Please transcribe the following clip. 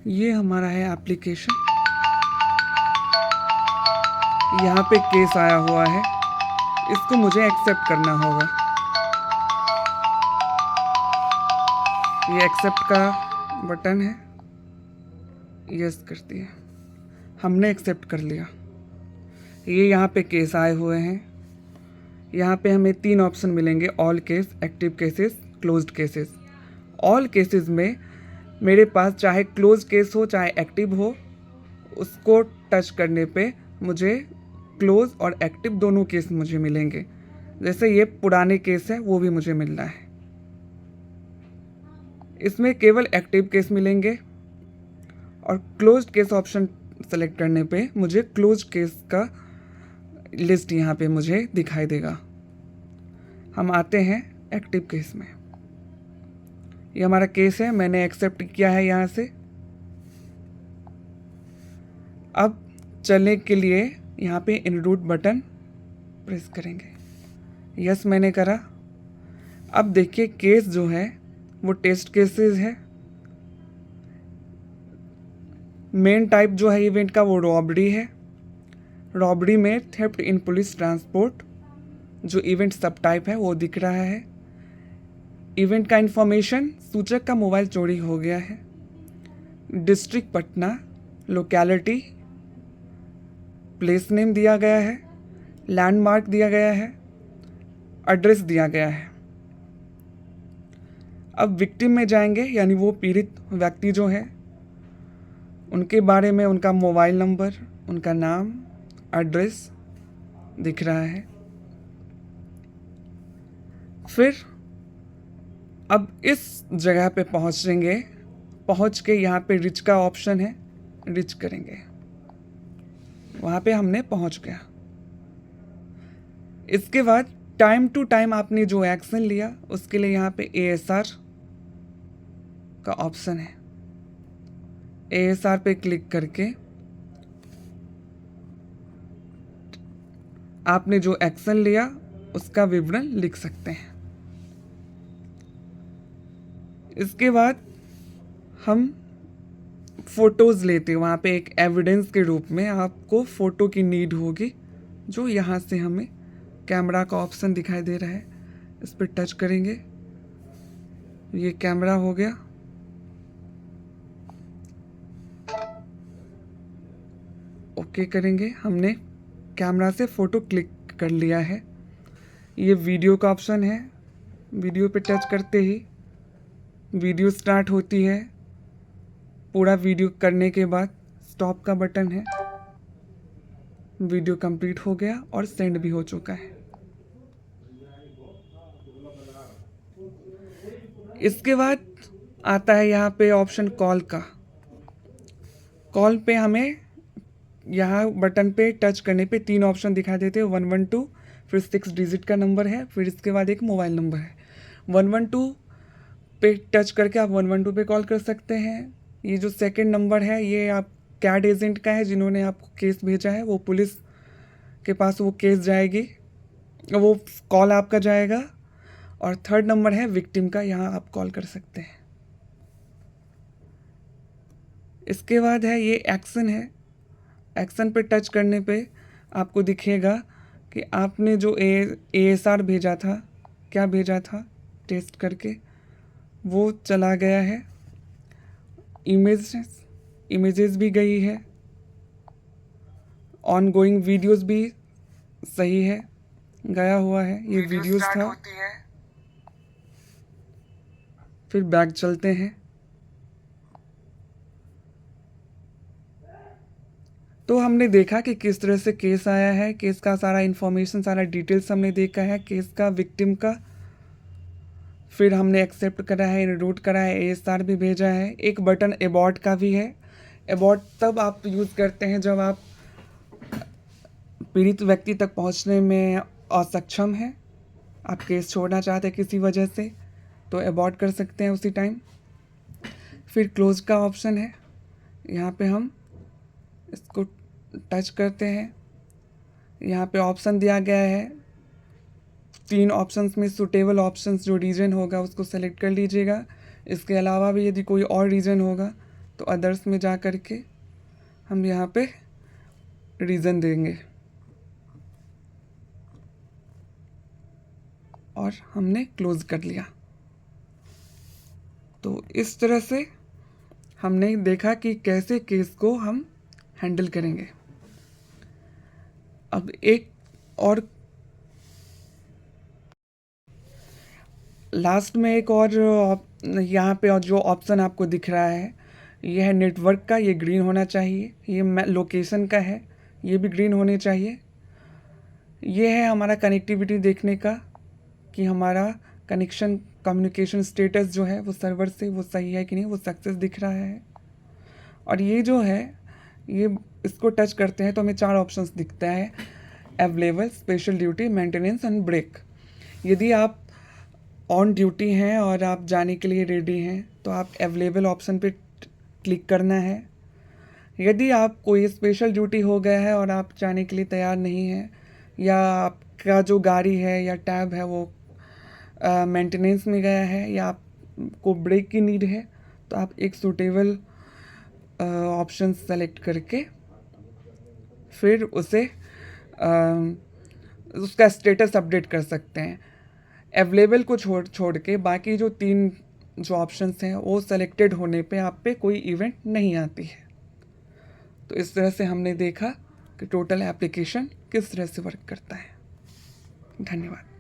ये हमारा है एप्लीकेशन। यहाँ पे केस आया हुआ है, इसको मुझे एक्सेप्ट करना होगा। ये एक्सेप्ट का बटन है, यस कर दिया, हमने एक्सेप्ट कर लिया। ये यहाँ पे केस आए हुए हैं। यहाँ पे हमें 3 ऑप्शन मिलेंगे, all case, active cases, closed cases. All cases में मेरे पास चाहे क्लोज केस हो चाहे एक्टिव हो, उसको टच करने पे मुझे क्लोज और एक्टिव दोनों केस मुझे मिलेंगे। जैसे ये पुराने केस है वो भी मुझे मिल रहा है। इसमें केवल एक्टिव केस मिलेंगे और क्लोज्ड केस ऑप्शन सेलेक्ट करने पे मुझे क्लोज केस का लिस्ट यहाँ पे मुझे दिखाई देगा। हम आते हैं एक्टिव केस में। ये हमारा केस है, मैंने एक्सेप्ट किया है यहाँ से। अब चलने के लिए यहाँ पे इनरूट बटन प्रेस करेंगे। यस मैंने करा। अब देखिए केस जो है वो टेस्ट केसेस है। मेन टाइप जो है इवेंट का वो रॉबरी है। रॉबरी में थेफ्ट इन पुलिस ट्रांसपोर्ट जो इवेंट सब टाइप है वो दिख रहा है। इवेंट का इंफॉर्मेशन, सूचक का मोबाइल चोरी हो गया है। District Patna, locality, place name दिया गया है, लैंडमार्क दिया गया है, एड्रेस दिया गया है। अब विक्टिम में जाएंगे, यानी वो पीड़ित व्यक्ति जो है उनके बारे में उनका मोबाइल नंबर, उनका नाम, एड्रेस दिख रहा है। फिर अब इस जगह पे पहुंचेंगे, पहुंच के यहाँ पे रिच का ऑप्शन है, रिच करेंगे। वहाँ पे हमने पहुंच गया। इसके बाद टाइम टू टाइम आपने जो एक्शन लिया उसके लिए यहाँ पे ASR का ऑप्शन है। ASR पे क्लिक करके आपने जो एक्शन लिया उसका विवरण लिख सकते हैं। इसके बाद हम फोटोज़ लेते हैं। वहाँ पे एक एविडेंस के रूप में आपको फ़ोटो की नीड होगी, जो यहाँ से हमें कैमरा का ऑप्शन दिखाई दे रहा है, इस पर टच करेंगे। ये कैमरा हो गया। ओके करेंगे, हमने कैमरा से फ़ोटो क्लिक कर लिया है। ये वीडियो का ऑप्शन है, वीडियो पे टच करते ही वीडियो स्टार्ट होती है। पूरा वीडियो करने के बाद स्टॉप का बटन है। वीडियो कंप्लीट हो गया और सेंड भी हो चुका है। इसके बाद आता है यहाँ पे ऑप्शन कॉल का। कॉल पे हमें यहाँ बटन पे टच करने पे 3 ऑप्शन दिखाई देते हैं, 112, फिर 6 डिजिट का नंबर है, फिर इसके बाद एक मोबाइल नंबर है। 112 पे टच करके आप 112 पे कॉल कर सकते हैं। ये जो सेकंड नंबर है ये आप कैड एजेंट का है, जिन्होंने आपको केस भेजा है, वो पुलिस के पास वो केस जाएगी, वो कॉल आपका जाएगा। और थर्ड नंबर है विक्टिम का, यहाँ आप कॉल कर सकते हैं। इसके बाद है ये एक्शन है। एक्शन पे टच करने पे आपको दिखेगा कि आपने जो ASR भेजा था, क्या भेजा था टेस्ट करके, वो चला गया है। इमेजेस भी गई है। ऑन गोइंग वीडियोस भी सही है, गया हुआ है। ये वीडियोस था। फिर बैक चलते हैं तो हमने देखा कि किस तरह से केस आया है। केस का सारा इन्फॉर्मेशन, सारा डिटेल्स हमने देखा है, केस का, विक्टिम का। फिर हमने एक्सेप्ट करा है, इनरूट करा है, ASR भी भेजा है। एक बटन एबॉर्ट का भी है। एबॉर्ट तब आप यूज़ करते हैं जब आप पीड़ित व्यक्ति तक पहुंचने में असक्षम हैं, आप केस छोड़ना चाहते हैं किसी वजह से, तो एबॉर्ट कर सकते हैं उसी टाइम। फिर क्लोज का ऑप्शन है, यहाँ पे हम इसको टच करते हैं। यहाँ पे ऑप्शन दिया गया है 3 ऑप्शंस में सूटेबल ऑप्शंस, जो रीजन होगा उसको सेलेक्ट कर लीजिएगा। इसके अलावा भी यदि कोई और रीजन होगा तो अदर्स में जा कर के हम यहाँ पे रीज़न देंगे और हमने क्लोज़ कर लिया। तो इस तरह से हमने देखा कि कैसे केस को हम हैंडल करेंगे। अब एक और लास्ट में एक और यहाँ पे जो ऑप्शन आपको दिख रहा है ये है नेटवर्क का, ये ग्रीन होना चाहिए। ये लोकेशन का है, ये भी ग्रीन होने चाहिए। ये है हमारा कनेक्टिविटी देखने का कि हमारा कम्युनिकेशन स्टेटस जो है वो सर्वर से वो सही है कि नहीं, वो सक्सेस दिख रहा है। और ये जो है ये इसको टच करते हैं तो हमें 4 ऑप्शंस दिखता है, available, special duty, maintenance and break. यदि आप ऑन ड्यूटी हैं और आप जाने के लिए रेडी हैं तो आप अवेलेबल ऑप्शन पे क्लिक करना है। यदि आप कोई स्पेशल ड्यूटी हो गया है और आप जाने के लिए तैयार नहीं हैं या आपका जो गाड़ी है या टैब है वो मेंटेनेंस में गया है या आपको ब्रेक की नीड है तो आप एक सूटेबल ऑप्शन सेलेक्ट करके फिर उसे उसका स्टेटस अपडेट कर सकते हैं। अवेलेबल को छोड़ के बाकी जो 3 जो ऑप्शंस हैं वो सेलेक्टेड होने पे आप पे कोई इवेंट नहीं आती है। तो इस तरह से हमने देखा कि टोटल एप्लीकेशन किस तरह से वर्क करता है। धन्यवाद।